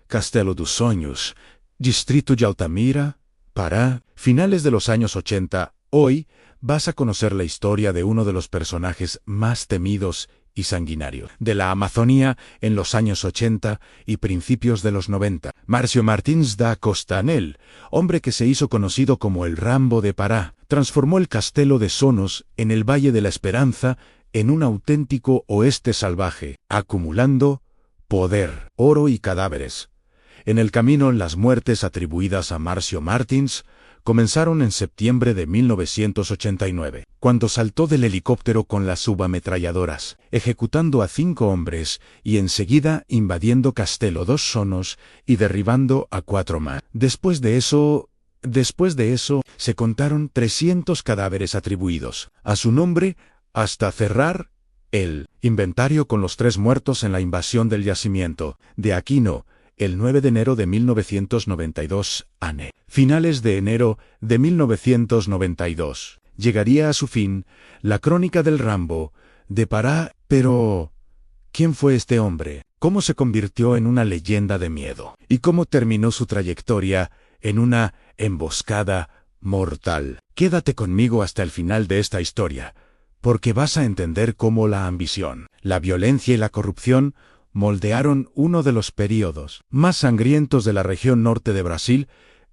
Castelo dos Sonhos, distrito de Altamira, Pará, finales de los años 80. Hoy vas a conocer la historia de uno de los personajes más temidos y sanguinarios de la Amazonía en los años 80 y principios de los 90. Márcio Martins da Costa Anel, hombre que se hizo conocido como el Rambo de Pará, transformó el Castelo de Sonhos en el Valle de la Esperanza en un auténtico oeste salvaje, acumulando poder, oro y cadáveres. En el camino, las muertes atribuidas a Márcio Martins comenzaron en septiembre de 1989, cuando saltó del helicóptero con las subametralladoras, ejecutando a 5 hombres y enseguida invadiendo Castelo dos Sonhos y derribando a 4 más. Después de eso, se contaron 300 cadáveres atribuidos a su nombre hasta cerrar el inventario con los 3 muertos en la invasión del yacimiento de Aquino, el 9 de enero de 1992, ANE. Finales de enero de 1992. Llegaría a su fin la crónica del Rambo de Pará, pero ¿quién fue este hombre? ¿Cómo se convirtió en una leyenda de miedo? ¿Y cómo terminó su trayectoria en una emboscada mortal? Quédate conmigo hasta el final de esta historia, porque vas a entender cómo la ambición, la violencia y la corrupción moldearon uno de los períodos más sangrientos de la región norte de Brasil.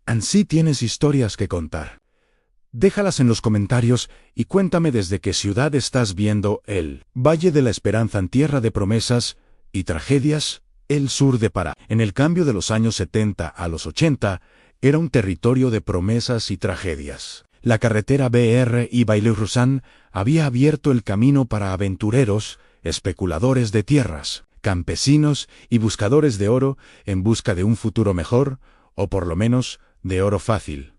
Así tienes historias que contar. Déjalas en los comentarios y cuéntame desde qué ciudad estás viendo el Valle de la Esperanza, en tierra de promesas y tragedias, el sur de Pará. En el cambio de los años 70 a los 80, era un territorio de promesas y tragedias. La carretera BR y Bailey-Russan había abierto el camino para aventureros, especuladores de tierras, campesinos y buscadores de oro en busca de un futuro mejor, o por lo menos de oro fácil.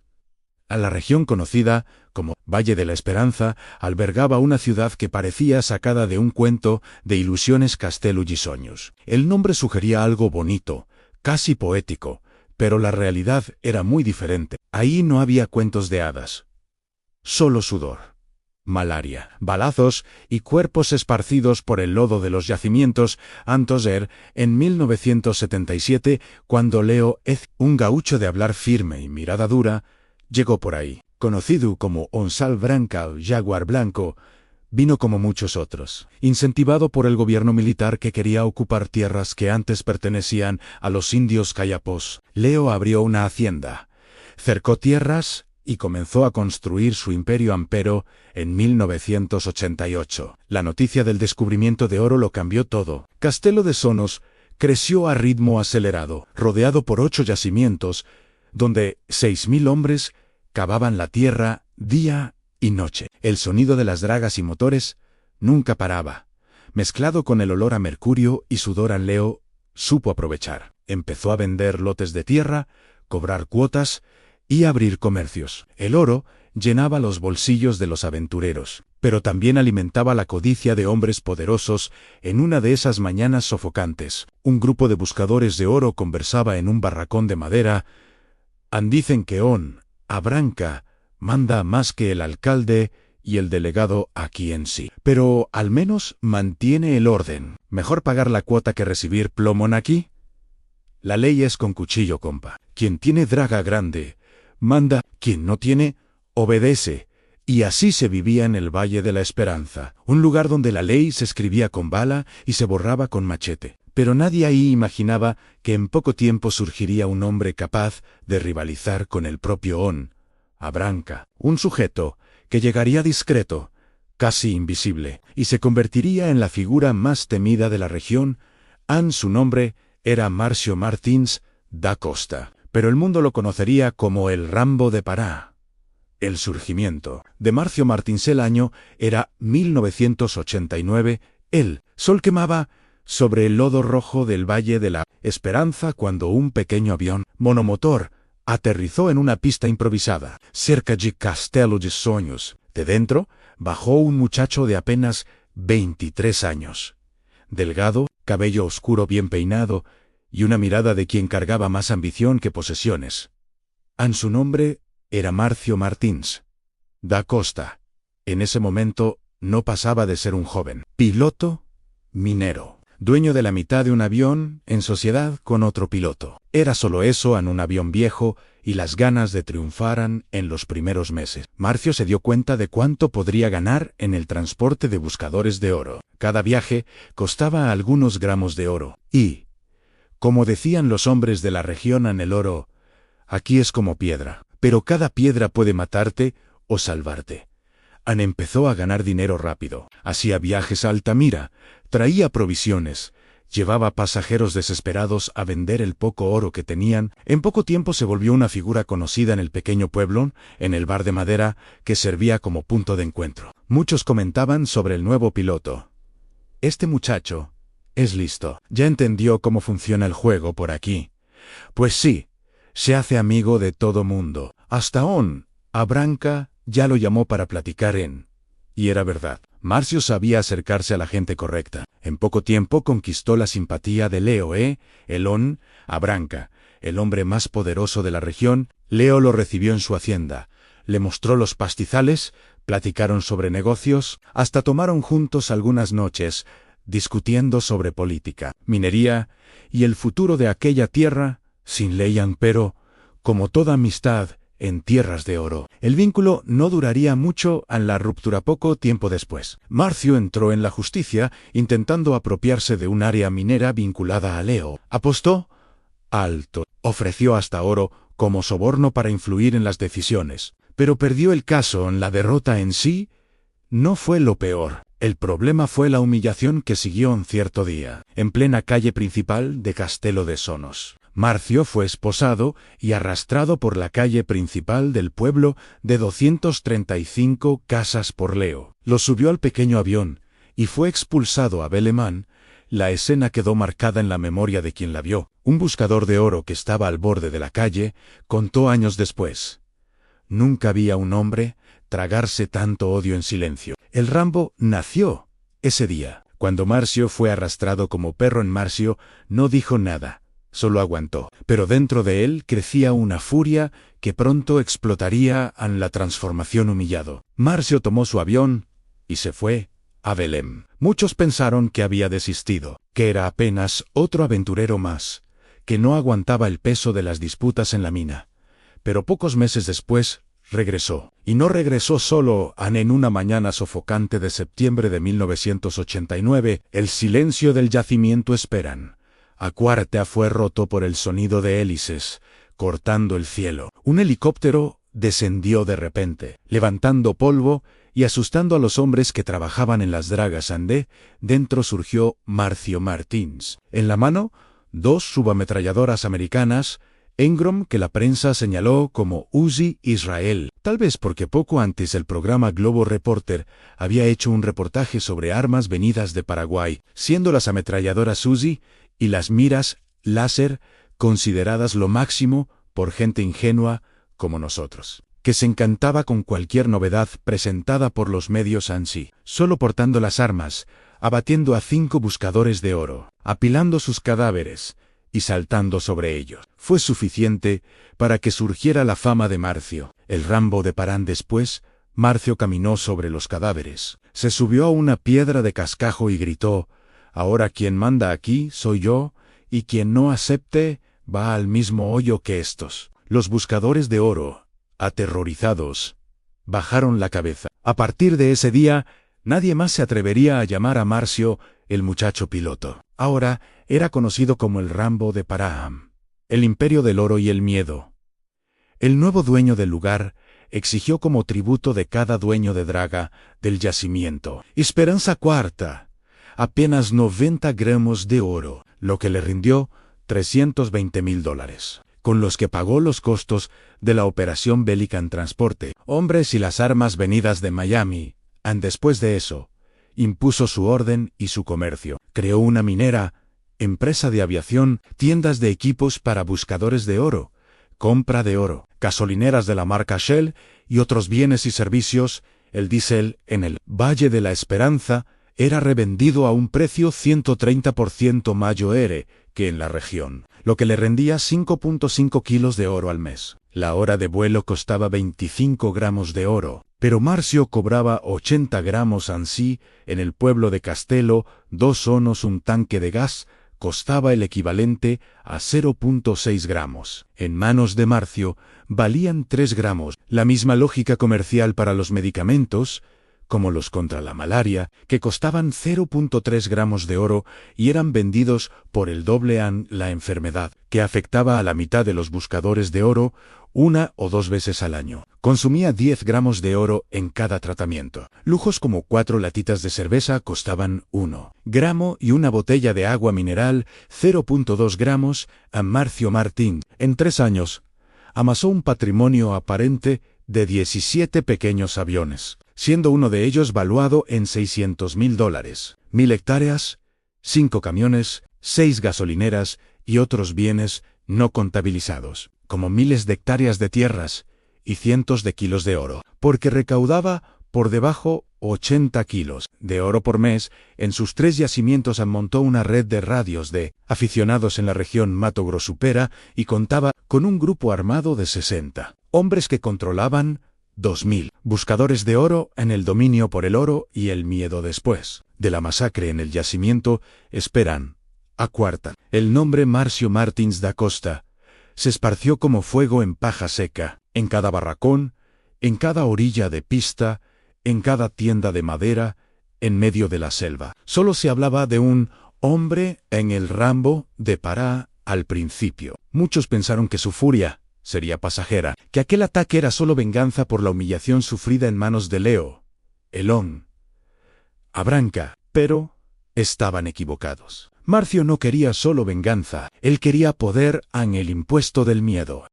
A la región conocida como Valle de la Esperanza albergaba una ciudad que parecía sacada de un cuento de ilusiones Castelo dos Sonhos. El nombre sugería algo bonito, casi poético, pero la realidad era muy diferente. Ahí no había cuentos de hadas. Solo sudor, malaria, balazos y cuerpos esparcidos por el lodo de los yacimientos. Antoser, en 1977, cuando Leo Ez, un gaucho de hablar firme y mirada dura, llegó por ahí. Conocido como Onsal Branca o Jaguar Blanco, vino como muchos otros, incentivado por el gobierno militar que quería ocupar tierras que antes pertenecían a los indios Kayapós. Leo abrió una hacienda, cercó tierras y comenzó a construir su imperio ampero en 1988. La noticia del descubrimiento de oro lo cambió todo. Castelo de Sonhos creció a ritmo acelerado, rodeado por 8 yacimientos, donde 6.000 hombres cavaban la tierra día y noche. El sonido de las dragas y motores nunca paraba. Mezclado con el olor a mercurio y sudor, Leo supo aprovechar. Empezó a vender lotes de tierra, cobrar cuotas y abrir comercios. El oro llenaba los bolsillos de los aventureros, pero también alimentaba la codicia de hombres poderosos. En una de esas mañanas sofocantes, un grupo de buscadores de oro conversaba en un barracón de madera. Dicen que Branca manda más que el alcalde y el delegado aquí en sí, pero al menos mantiene el orden. Mejor pagar la cuota que recibir plomo aquí. La ley es con cuchillo, compa. Quien tiene draga grande manda, quien no tiene, obedece. Y así se vivía en el Valle de la Esperanza, un lugar donde la ley se escribía con bala y se borraba con machete. Pero nadie ahí imaginaba que en poco tiempo surgiría un hombre capaz de rivalizar con el propio Branca, un sujeto que llegaría discreto, casi invisible, y se convertiría en la figura más temida de la región. Su nombre era Márcio Martins da Costa, pero el mundo lo conocería como el Rambo de Pará. El surgimiento de Márcio Martins. El año era 1989. El sol quemaba sobre el lodo rojo del Valle de la Esperanza cuando un pequeño avión monomotor aterrizó en una pista improvisada, cerca de Castelo dos Sonhos. De dentro, bajó un muchacho de apenas 23 años. Delgado, cabello oscuro bien peinado, y una mirada de quien cargaba más ambición que posesiones. Su nombre era Márcio Martins da Costa. En ese momento no pasaba de ser un joven piloto minero. dueño de la mitad de un avión, en sociedad con otro piloto. Era solo eso en un avión viejo y las ganas de triunfaran en los primeros meses. Marcio se dio cuenta de cuánto podría ganar en el transporte de buscadores de oro. Cada viaje costaba algunos gramos de oro. Y, como decían los hombres de la región en el oro, aquí es como piedra, pero cada piedra puede matarte o salvarte. An empezó a ganar dinero rápido. Hacía viajes a Altamira, traía provisiones, llevaba pasajeros desesperados a vender el poco oro que tenían. En poco tiempo se volvió una figura conocida en el pequeño pueblo, en el bar de madera, que servía como punto de encuentro. Muchos comentaban sobre el nuevo piloto. Este muchacho es listo. Ya entendió cómo funciona el juego por aquí. Pues sí, se hace amigo de todo mundo. Hasta Abranca ya lo llamó para platicar Y era verdad. Marcio sabía acercarse a la gente correcta. En poco tiempo conquistó la simpatía de Leo Abranca, el hombre más poderoso de la región. Leo lo recibió en su hacienda. Le mostró los pastizales, platicaron sobre negocios, hasta tomaron juntos algunas noches, discutiendo sobre política, minería y el futuro de aquella tierra, sin ley pero, como toda amistad, en tierras de oro. El vínculo no duraría mucho en la ruptura poco tiempo después. Marcio entró en la justicia intentando apropiarse de un área minera vinculada a Leo. Apostó alto, ofreció hasta oro como soborno para influir en las decisiones, pero perdió el caso. En la derrota en sí no fue lo peor. El problema fue la humillación que siguió un cierto día, en plena calle principal de Castelo de Sonos. Marcio fue esposado y arrastrado por la calle principal del pueblo de 235 casas por Leo. Lo subió al pequeño avión y fue expulsado a Belemán. La escena quedó marcada en la memoria de quien la vio. Un buscador de oro que estaba al borde de la calle contó años después: nunca vi a un hombre tragarse tanto odio en silencio. El Rambo nació ese día. Cuando Marcio fue arrastrado como perro en Marcio, no dijo nada. Solo aguantó, pero dentro de él crecía una furia que pronto explotaría en la transformación humillado. Marcio tomó su avión y se fue a Belém. Muchos pensaron que había desistido, que era apenas otro aventurero más, que no aguantaba el peso de las disputas en la mina. Pero pocos meses después regresó. Y no regresó solo. En una mañana sofocante de septiembre de 1989, el silencio del yacimiento esperan. Acuartea fue roto por el sonido de hélices, cortando el cielo. Un helicóptero descendió de repente, levantando polvo y asustando a los hombres que trabajaban en las dragas. Dentro surgió Marcio Martins. En la mano, 2 subametralladoras americanas, Engrom, que la prensa señaló como Uzi Israel, tal vez porque poco antes el programa Globo Reporter había hecho un reportaje sobre armas venidas de Paraguay, siendo las ametralladoras Uzi y las miras láser consideradas lo máximo por gente ingenua como nosotros, que se encantaba con cualquier novedad presentada por los medios ANSI. Solo portando las armas, abatiendo a 5 buscadores de oro, apilando sus cadáveres y saltando sobre ellos, fue suficiente para que surgiera la fama de Marcio, el Rambo de Parán. Después, Marcio caminó sobre los cadáveres, se subió a una piedra de cascajo y gritó: ahora quien manda aquí soy yo, y quien no acepte va al mismo hoyo que estos. Los buscadores de oro, aterrorizados, bajaron la cabeza. A partir de ese día, nadie más se atrevería a llamar a Marcio el muchacho piloto. Ahora era conocido como el Rambo de Parán, el imperio del oro y el miedo. El nuevo dueño del lugar exigió como tributo de cada dueño de draga del yacimiento Esperanza Cuarta apenas 90 gramos de oro, lo que le rindió $320,000, con los que pagó los costos de la operación bélica en transporte, hombres y las armas venidas de Miami. Después de eso, impuso su orden y su comercio. Creó una minera, empresa de aviación, tiendas de equipos para buscadores de oro, compra de oro, gasolineras de la marca Shell y otros bienes y servicios. El diésel en el Valle de la Esperanza era revendido a un precio 130% mayor que en la región, lo que le rendía 5.5 kilos de oro al mes. La hora de vuelo costaba 25 gramos de oro, Pero Marcio cobraba 80 gramos ansí en el pueblo de Castelo, 2 sonos un tanque de gas, costaba el equivalente a 0,6 gramos. En manos de Marcio valían 3 gramos. La misma lógica comercial para los medicamentos, como los contra la malaria, que costaban 0,3 gramos de oro y eran vendidos por el doble an la enfermedad, que afectaba a la mitad de los buscadores de oro 1 o 2 veces al año. Consumía 10 gramos de oro en cada tratamiento. Lujos como 4 latitas de cerveza costaban 1 gramo y una botella de agua mineral 0,2 gramos a Marcio Martín. En 3 años, amasó un patrimonio aparente de 17 pequeños aviones, siendo uno de ellos valuado en $600,000, 1.000 hectáreas, 5 camiones, 6 gasolineras y otros bienes no contabilizados, como miles de hectáreas de tierras y cientos de kilos de oro, porque recaudaba por debajo 80 kilos de oro por mes. En sus 3 yacimientos montó una red de radios de aficionados en la región Mato Grosso-Pera y contaba con un grupo armado de 60 hombres que controlaban 2.000 buscadores de oro en el dominio por el oro y el miedo después de la masacre en el yacimiento. Esperan a cuarta. El nombre Marcio Martins da Costa se esparció como fuego en paja seca, en cada barracón, en cada orilla de pista, en cada tienda de madera, en medio de la selva. Solo se hablaba de un hombre en el Rambo de Pará al principio. Muchos pensaron que su furia sería pasajera, que aquel ataque era solo venganza por la humillación sufrida en manos de Leo, Elón, Abranca, pero estaban equivocados. Marcio no quería solo venganza, él quería poder en el impuesto del miedo.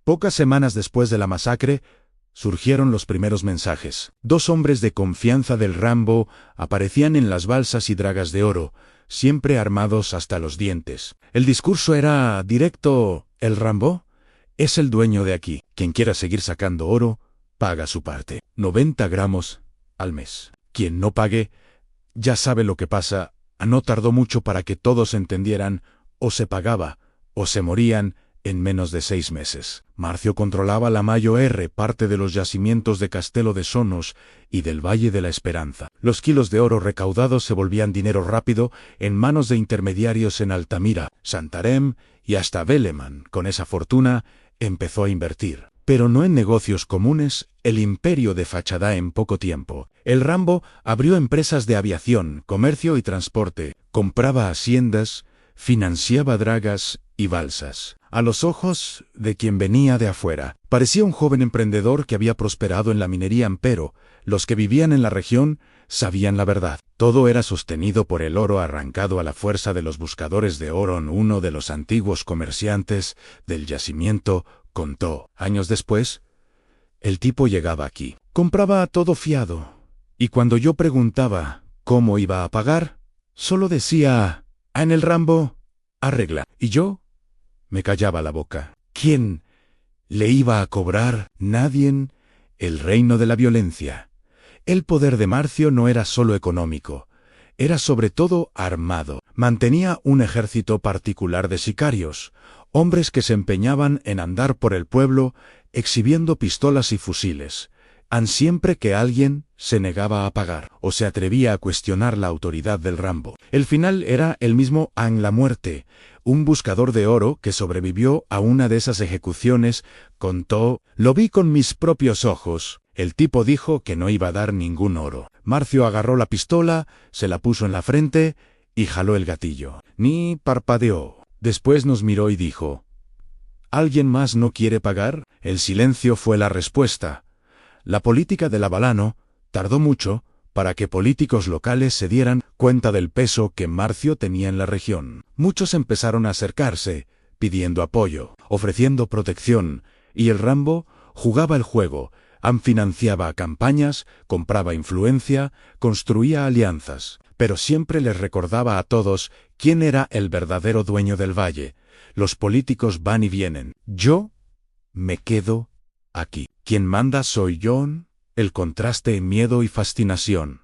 Pocas semanas después de la masacre, surgieron los primeros mensajes. 2 hombres de confianza del Rambo aparecían en las balsas y dragas de oro, siempre armados hasta los dientes. El discurso era directo: el Rambo es el dueño de aquí. Quien quiera seguir sacando oro, paga su parte. 90 gramos al mes. Quien no pague, ya sabe lo que pasa. No tardó mucho para que todos entendieran: o se pagaba, o se morían en menos de 6 meses. Marcio controlaba la mayor parte de los yacimientos de Castelo de Sonos y del Valle de la Esperanza. Los kilos de oro recaudados se volvían dinero rápido en manos de intermediarios en Altamira, Santarém y hasta Veleman. Con esa fortuna empezó a invertir, pero no en negocios comunes, el imperio de fachada en poco tiempo. El Rambo abrió empresas de aviación, comercio y transporte, compraba haciendas, financiaba dragas y balsas. A los ojos de quien venía de afuera, parecía un joven emprendedor que había prosperado en la minería, pero los que vivían en la región sabían la verdad. Todo era sostenido por el oro arrancado a la fuerza de los buscadores de oro. Uno de los antiguos comerciantes del yacimiento contó. Años después, el tipo llegaba aquí. Compraba todo fiado. Y cuando yo preguntaba cómo iba a pagar, solo decía: en el Rambo arregla. Y yo me callaba la boca. ¿Quién le iba a cobrar? Nadie. El reino de la violencia. El poder de Marcio no era solo económico, era sobre todo armado. Mantenía un ejército particular de sicarios, hombres que se empeñaban en andar por el pueblo exhibiendo pistolas y fusiles, siempre que alguien se negaba a pagar o se atrevía a cuestionar la autoridad del Rambo. El final era el mismo: la muerte. Un buscador de oro que sobrevivió a una de esas ejecuciones contó: lo vi con mis propios ojos. El tipo dijo que no iba a dar ningún oro. Marcio agarró la pistola, se la puso en la frente y jaló el gatillo. Ni parpadeó. Después nos miró y dijo: ¿alguien más no quiere pagar? El silencio fue la respuesta. La política del Avalano tardó mucho para que políticos locales se dieran cuenta del peso que Marcio tenía en la región. Muchos empezaron a acercarse, pidiendo apoyo, ofreciendo protección, y el Rambo jugaba el juego, financiaba campañas, compraba influencia, construía alianzas, pero siempre les recordaba a todos quién era el verdadero dueño del valle. Los políticos van y vienen. Yo me quedo aquí. Quien manda soy yo. El contraste en miedo y fascinación.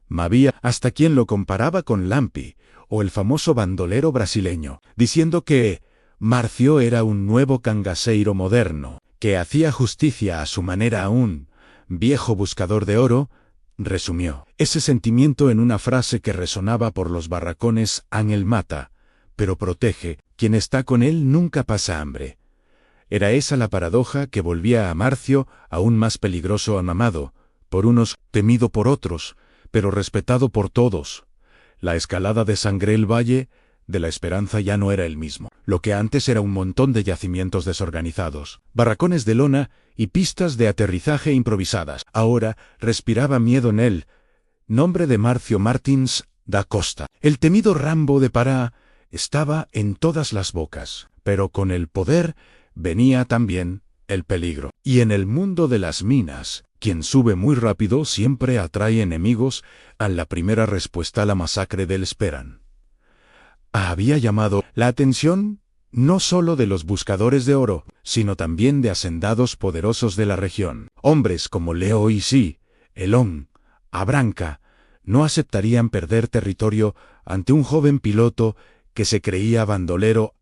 Había hasta quien lo comparaba con Lampi, o el famoso bandolero brasileño, diciendo que Marcio era un nuevo cangaceiro moderno, que hacía justicia a su manera a un viejo buscador de oro, resumió ese sentimiento en una frase que resonaba por los barracones: Ángel mata, pero protege, quien está con él nunca pasa hambre. Era esa la paradoja que volvía a Marcio aún más peligroso, amamado por unos, temido por otros, pero respetado por todos. La escalada de Sangre el Valle de la Esperanza ya no era el mismo. Lo que antes era un montón de yacimientos desorganizados, barracones de lona y pistas de aterrizaje improvisadas, ahora respiraba miedo en él. Nombre de Marcio Martins da Costa. El temido Rambo de Pará estaba en todas las bocas, pero con el poder venía también el peligro. Y en el mundo de las minas, quien sube muy rápido siempre atrae enemigos. A la primera respuesta a la masacre del Esperan había llamado la atención no solo de los buscadores de oro, sino también de hacendados poderosos de la región. Hombres como Leo Isi, Elón, Abranca, no aceptarían perder territorio ante un joven piloto que se creía bandolero.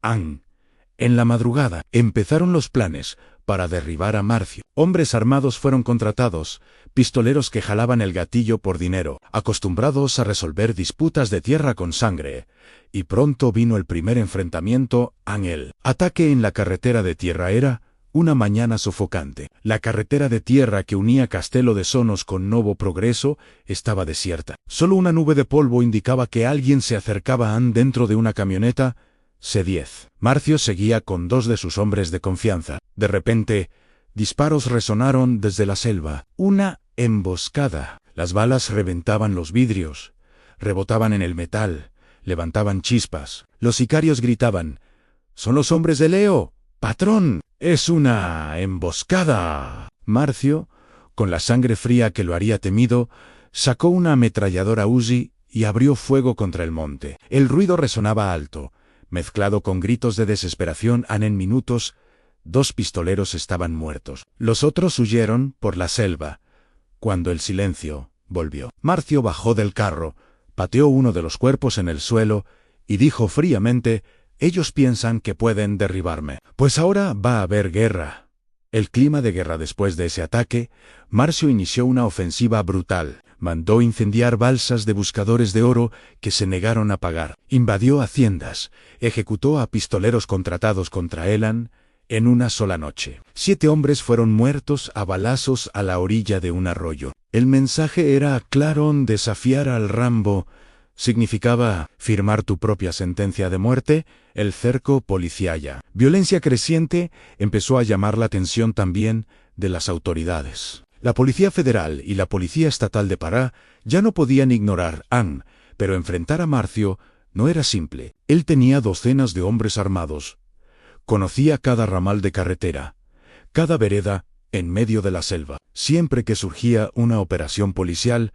En la madrugada empezaron los planes para derribar a Marcio. Hombres armados fueron contratados, pistoleros que jalaban el gatillo por dinero, acostumbrados a resolver disputas de tierra con sangre. Y pronto vino el primer enfrentamiento. El ataque en la carretera de tierra era una mañana sofocante. La carretera de tierra que unía Castelo de Sonos con Novo Progreso estaba desierta. Solo una nube de polvo indicaba que alguien se acercaba dentro de una camioneta C10. Marcio seguía con dos de sus hombres de confianza. De repente, disparos resonaron desde la selva. Una emboscada. Las balas reventaban los vidrios, rebotaban en el metal, levantaban chispas. Los sicarios gritaban: «¡Son los hombres de Leo! ¡Patrón! ¡Es una emboscada!». Marcio, con la sangre fría que lo haría temido, sacó una ametralladora Uzi y abrió fuego contra el monte. El ruido resonaba alto, mezclado con gritos de desesperación. En minutos, 2 pistoleros estaban muertos. Los otros huyeron por la selva. Cuando el silencio volvió, Marcio bajó del carro, pateó uno de los cuerpos en el suelo y dijo fríamente: «Ellos piensan que pueden derribarme. Pues ahora va a haber guerra». El clima de guerra después de ese ataque, Marcio inició una ofensiva brutal. Mandó incendiar balsas de buscadores de oro que se negaron a pagar. Invadió haciendas. Ejecutó a pistoleros contratados contra Elan en una sola noche. 7 hombres fueron muertos a balazos a la orilla de un arroyo. El mensaje era claro: desafiar al Rambo significaba firmar tu propia sentencia de muerte. El cerco policial. Violencia creciente empezó a llamar la atención también de las autoridades. La Policía Federal y la Policía Estatal de Pará ya no podían ignorar pero enfrentar a Marcio no era simple. Él tenía docenas de hombres armados. Conocía cada ramal de carretera, cada vereda en medio de la selva. Siempre que surgía una operación policial,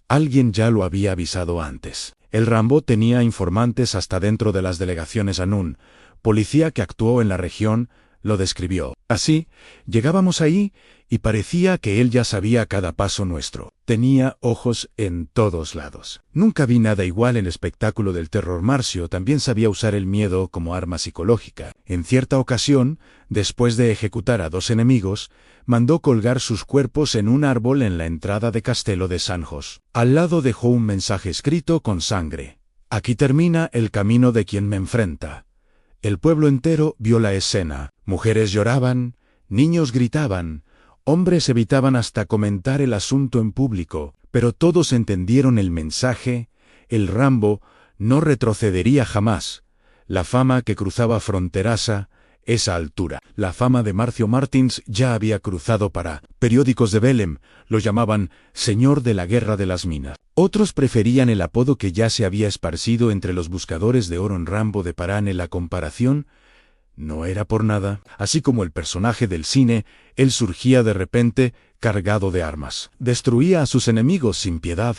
alguien ya lo había avisado antes. El Rambo tenía informantes hasta dentro de las delegaciones. Anún, policía que actuó en la región, lo describió así: «Llegábamos ahí y parecía que él ya sabía cada paso nuestro. Tenía ojos en todos lados». Nunca vi nada igual en el espectáculo del terror. Marcio también sabía usar el miedo como arma psicológica. En cierta ocasión, después de ejecutar a 2 enemigos, mandó colgar sus cuerpos en un árbol en la entrada de Castelo de Sanjos. Al lado dejó un mensaje escrito con sangre: «Aquí termina el camino de quien me enfrenta». El pueblo entero vio la escena. Mujeres lloraban, niños gritaban, hombres evitaban hasta comentar el asunto en público, pero todos entendieron el mensaje. El Rambo no retrocedería jamás. La fama que cruzaba fronteras a esa altura. La fama de Marcio Martins ya había cruzado Pará. Periódicos de Belém lo llamaban Señor de la Guerra de las Minas. Otros preferían el apodo que ya se había esparcido entre los buscadores de oro: en Rambo de Pará. En la comparación no era por nada. Así como el personaje del cine, él surgía de repente cargado de armas. Destruía a sus enemigos sin piedad.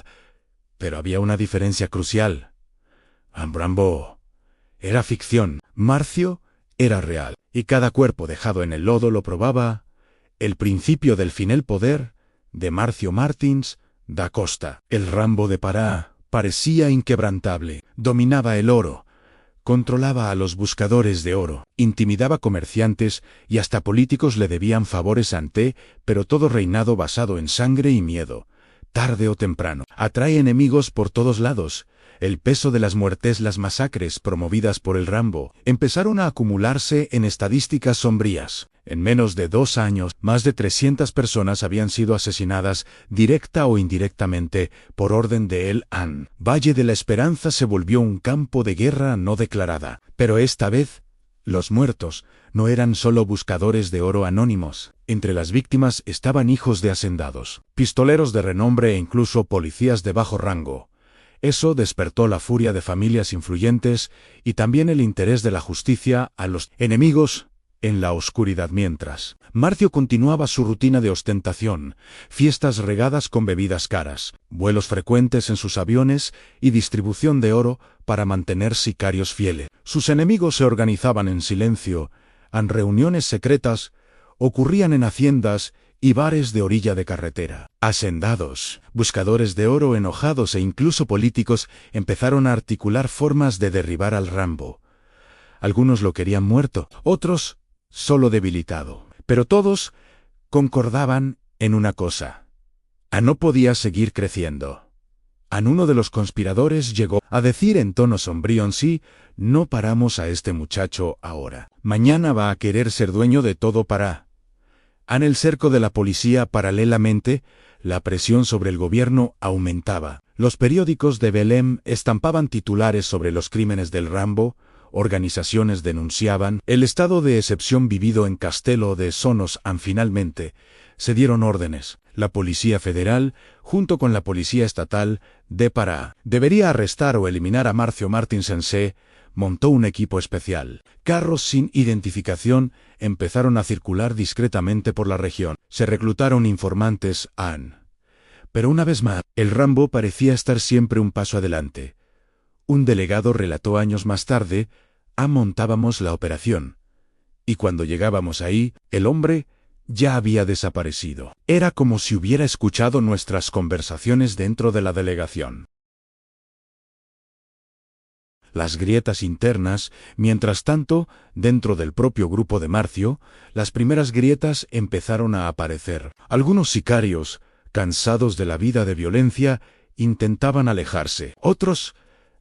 Pero había una diferencia crucial. Rambo era ficción. Marcio era real. Y cada cuerpo dejado en el lodo lo probaba. El principio del fin. El poder de Marcio Martins da Costa. El Rambo de Pará parecía inquebrantable. Dominaba el oro, Controlaba a los buscadores de oro, intimidaba comerciantes y hasta políticos le debían favores ante, pero todo reinado basado en sangre y miedo. Tarde o temprano, atrae enemigos por todos lados. El peso de las muertes, las masacres promovidas por el Rambo, empezaron a acumularse en estadísticas sombrías. En menos de 2 años, más de 300 personas habían sido asesinadas, directa o indirectamente, por orden de El An. Valle de la Esperanza se volvió un campo de guerra no declarada. Pero esta vez, los muertos no eran solo buscadores de oro anónimos. Entre las víctimas estaban hijos de hacendados, pistoleros de renombre e incluso policías de bajo rango. Eso despertó la furia de familias influyentes y también el interés de la justicia a los enemigos en la oscuridad. Mientras, Marcio continuaba su rutina de ostentación, fiestas regadas con bebidas caras, vuelos frecuentes en sus aviones y distribución de oro para mantener sicarios fieles. Sus enemigos se organizaban en silencio, en reuniones secretas, ocurrían en haciendas y bares de orilla de carretera. Hacendados, buscadores de oro enojados e incluso políticos empezaron a articular formas de derribar al Rambo. Algunos lo querían muerto, otros solo debilitado. Pero todos concordaban en una cosa: no podía seguir creciendo. Uno de los conspiradores llegó a decir en tono sombrío: sí, no paramos a este muchacho ahora. Mañana va a querer ser dueño de todo para... En el cerco de la policía, paralelamente, la presión sobre el gobierno aumentaba. Los periódicos de Belém estampaban titulares sobre los crímenes del Rambo, organizaciones denunciaban el estado de excepción vivido en Castelo de Sonos. Finalmente, se dieron órdenes. La Policía Federal, junto con la Policía Estatal de Pará, debería arrestar o eliminar a Marcio Martins. Montó un equipo especial. Carros sin identificación empezaron a circular discretamente por la región. Se reclutaron informantes. Pero una vez más, el Rambo parecía estar siempre un paso adelante. Un delegado relató años más tarde: montábamos la operación. Y cuando llegábamos ahí, el hombre ya había desaparecido. Era como si hubiera escuchado nuestras conversaciones dentro de la delegación. Las grietas internas, mientras tanto, dentro del propio grupo de Marcio, las primeras grietas empezaron a aparecer. Algunos sicarios, cansados de la vida de violencia, intentaban alejarse. Otros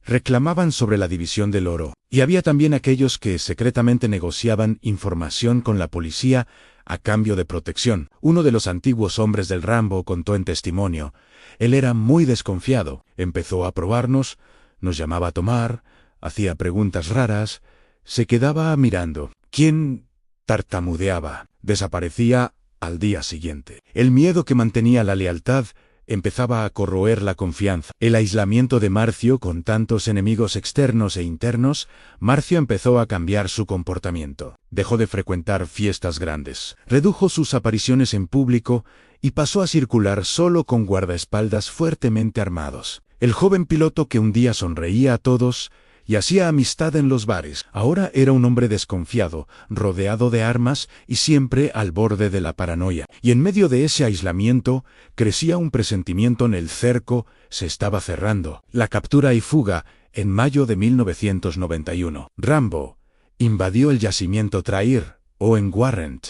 reclamaban sobre la división del oro. Y había también aquellos que secretamente negociaban información con la policía a cambio de protección. Uno de los antiguos hombres del Rambo contó en testimonio: él era muy desconfiado. Empezó a probarnos, nos llamaba a tomar, hacía preguntas raras, se quedaba mirando. ¿Quién tartamudeaba? Desaparecía al día siguiente. El miedo que mantenía la lealtad empezaba a corroer la confianza. El aislamiento de Marcio con tantos enemigos externos e internos. Marcio empezó a cambiar su comportamiento. Dejó de frecuentar fiestas grandes, redujo sus apariciones en público y pasó a circular solo con guardaespaldas fuertemente armados. El joven piloto que un día sonreía a todos y hacía amistad en los bares, ahora era un hombre desconfiado, rodeado de armas y siempre al borde de la paranoia. Y en medio de ese aislamiento, crecía un presentimiento: en el cerco se estaba cerrando. La captura y fuga, en mayo de 1991. Rambo invadió el yacimiento Trair, o en Warrant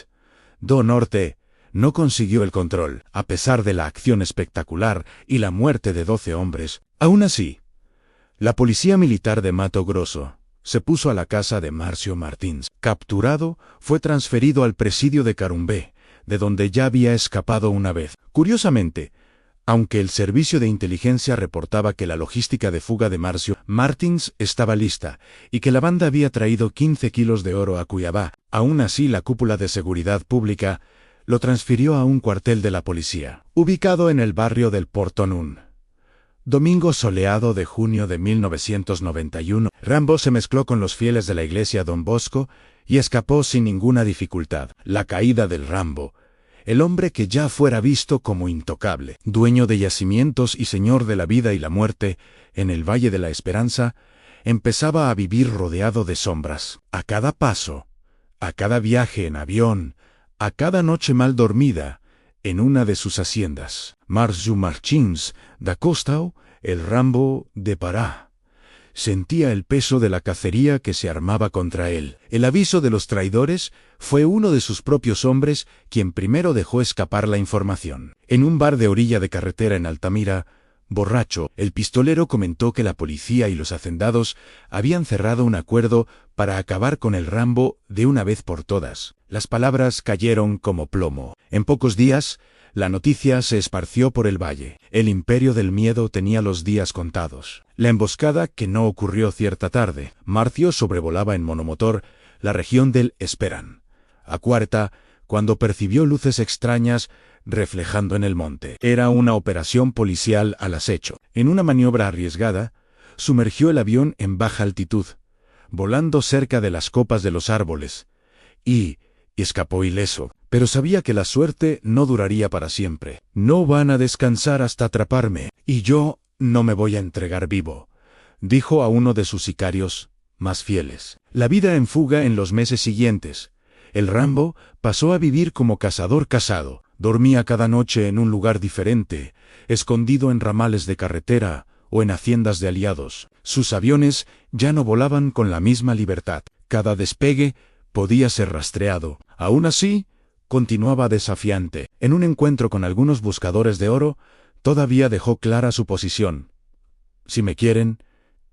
do Norte. No consiguió el control, a pesar de la acción espectacular y la muerte de 12 hombres. Aún así, la policía militar de Mato Grosso se puso a la caza de Marcio Martins. Capturado, fue transferido al presidio de Carumbé, de donde ya había escapado una vez. Curiosamente, aunque el servicio de inteligencia reportaba que la logística de fuga de Marcio Martins estaba lista y que la banda había traído 15 kilos de oro a Cuiabá, aún así la cúpula de seguridad pública lo transfirió a un cuartel de la policía, ubicado en el barrio del Portón. Un domingo soleado de junio de 1991, Rambo se mezcló con los fieles de la iglesia Don Bosco y escapó sin ninguna dificultad. La caída del Rambo, el hombre que ya fuera visto como intocable, dueño de yacimientos y señor de la vida y la muerte en el Valle de la Esperanza, empezaba a vivir rodeado de sombras. A cada paso, a cada viaje en avión, a cada noche mal dormida, en una de sus haciendas, Marcio Martins da Costa, el Rambo de Pará, Sentía el peso de la cacería que se armaba contra él. El aviso de los traidores fue uno de sus propios hombres quien primero dejó escapar la información. En un bar de orilla de carretera en Altamira, borracho, el pistolero comentó que la policía y los hacendados habían cerrado un acuerdo para acabar con el Rambo de una vez por todas. Las palabras cayeron como plomo. En pocos días, la noticia se esparció por el valle. El imperio del miedo tenía los días contados. La emboscada, que no ocurrió cierta tarde, Marcio sobrevolaba en monomotor la región del Esperán. A cuarta, cuando percibió luces extrañas reflejando en el monte. Era una operación policial al acecho. En una maniobra arriesgada, sumergió el avión en baja altitud, volando cerca de las copas de los árboles, y escapó ileso. Pero sabía que la suerte no duraría para siempre. No van a descansar hasta atraparme, y yo no me voy a entregar vivo, dijo a uno de sus sicarios más fieles. La vida en fuga en los meses siguientes. El Rambo pasó a vivir como cazador casado. Dormía cada noche en un lugar diferente, escondido en ramales de carretera o en haciendas de aliados. Sus aviones ya no volaban con la misma libertad. Cada despegue podía ser rastreado. Aún así, continuaba desafiante. En un encuentro con algunos buscadores de oro, todavía dejó clara su posición. Si me quieren,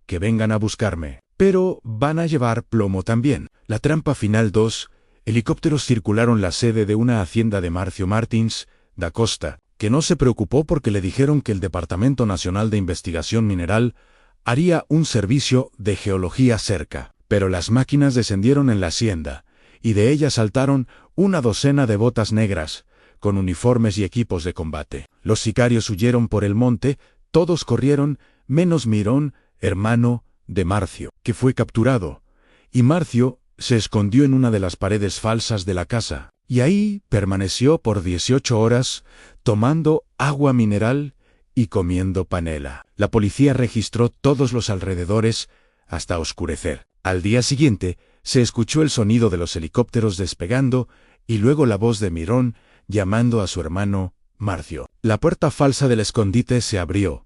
que vengan a buscarme. Pero van a llevar plomo también. La trampa final 2. Helicópteros circularon la sede de una hacienda de Marcio Martins, da Costa, que no se preocupó porque le dijeron que el Departamento Nacional de Investigación Mineral haría un servicio de geología cerca. Pero las máquinas descendieron en la hacienda, y de ellas saltaron una docena de botas negras, con uniformes y equipos de combate. Los sicarios huyeron por el monte, todos corrieron, menos Mirón, hermano de Marcio, que fue capturado, y Marcio se escondió en una de las paredes falsas de la casa, y ahí permaneció por 18 horas, tomando agua mineral y comiendo panela. La policía registró todos los alrededores hasta oscurecer. Al día siguiente, se escuchó el sonido de los helicópteros despegando y luego la voz de Mirón llamando a su hermano Marcio. La puerta falsa del escondite se abrió,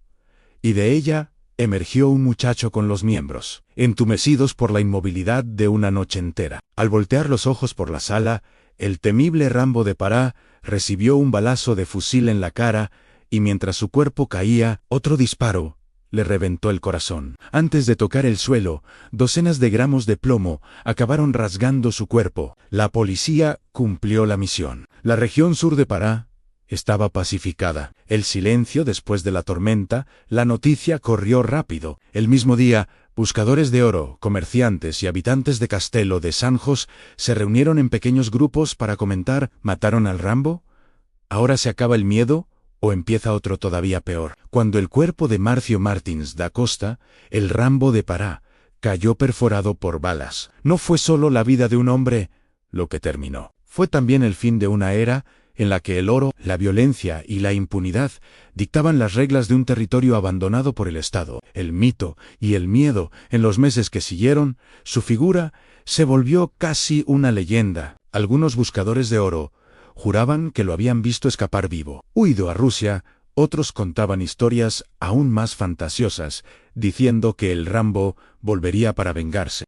y de ella emergió un muchacho con los miembros entumecidos por la inmovilidad de una noche entera. Al voltear los ojos por la sala, el temible Rambo de Pará recibió un balazo de fusil en la cara y mientras su cuerpo caía, otro disparo le reventó el corazón. Antes de tocar el suelo, docenas de gramos de plomo acabaron rasgando su cuerpo. La policía cumplió la misión. La región sur de Pará estaba pacificada. El silencio después de la tormenta, la noticia corrió rápido. El mismo día, buscadores de oro, comerciantes y habitantes de Castelo de Sanjos se reunieron en pequeños grupos para comentar: ¿mataron al Rambo? ¿Ahora se acaba el miedo? ¿O empieza otro todavía peor? Cuando el cuerpo de Marcio Martins da Costa, el Rambo de Pará, cayó perforado por balas. No fue solo la vida de un hombre lo que terminó. Fue también el fin de una era en la que el oro, la violencia y la impunidad dictaban las reglas de un territorio abandonado por el Estado. El mito y el miedo, en los meses que siguieron, su figura se volvió casi una leyenda. Algunos buscadores de oro juraban que lo habían visto escapar vivo, huido a Rusia. Otros contaban historias aún más fantasiosas, diciendo que el Rambo volvería para vengarse.